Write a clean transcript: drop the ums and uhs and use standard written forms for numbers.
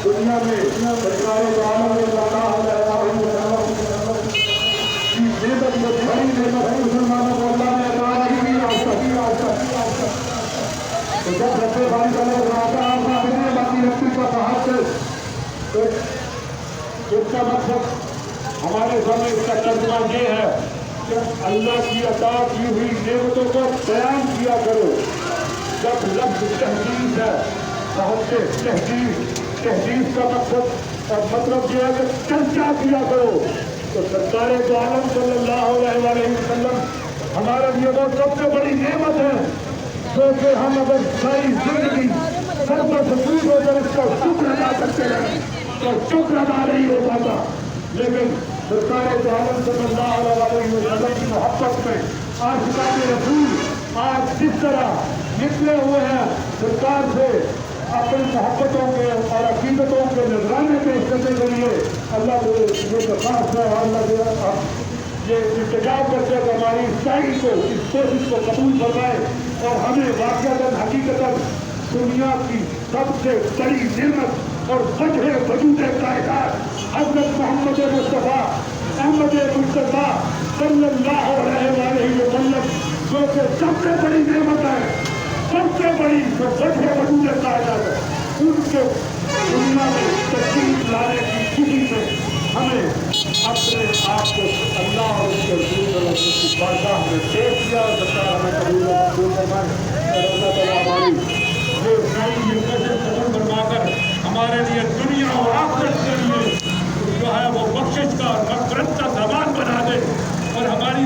دنیا میں سرکار دو عالم صلی اللہ علیہ وسلم کی نعمت میں بڑی نعمت ہے مسلمانوں کو اللہ نے عطا کی آج تک۔ تو جب رب باری تعالیٰ بناتا ہے آپ نے باقی رکھتی کا صاحب سے تو اس کا مقصد ہمارے سامنے اس کا ترجمہ یہ ہے کہ اللہ کی عطا کی ہوئی نعمتوں کو بیان کیا کرو۔ جب لفظ تحدید ہے بہت سے تحدید کا مقصد اور مطلب یہ ہے کہ چرچا کیا کرو، تو سرکار دو عالم صلی اللہ علیہ وسلم ہمارے لیے وہ سب سے بڑی نعمت ہے جو کہ ہم اگر ساری زندگی سر پر سکون ہو کر اس کا شکر ادا کرتے ہیں تو شکر ادا نہیں ہو پاتا، لیکن سرکار دو عالم صلی اللہ علیہ وسلم کی محبت میں عاشقان رسول آج جس طرح نکلے ہوئے ہیں سرکار سے اپنی محبتوں کے اور عقیدتوں کے نذرانے پیش کرنے کے لیے اللہ کو یہ درخواست ہے اور اللہ کو یہ انتظام کرتے ہیں کہ ہماری سعی کو اس کوشش کو قبول فرمائے اور ہمیں واقعات حقیقت دنیا کی سب سے بڑی نعمت اور وجہ وجود کائنات حضرت محمد مصطفیٰ احمد مصطفیٰ صلی اللہ علیہ وسلم جو کہ سب سے بڑی نعمت ہے، سب سے بڑی جو وجہ وجود کائنات ہے، ان کے دنیا میں تشریف لانے کی خوشی سے ہمیں اپنے آپ کو اللہ اور اس کے رسول کی بارگاہ میں پیش کیا اور سرکار ہمیں قبول و منظور فرمائے اور اللہ تعالیٰ ہماری یہ نئی کوشش قبول فرما کر ہمارے لیے دنیا اور آخرت کے لیے جو ہے وہ بخشش کا اور مغفرت کا سامان بنا دے اور ہماری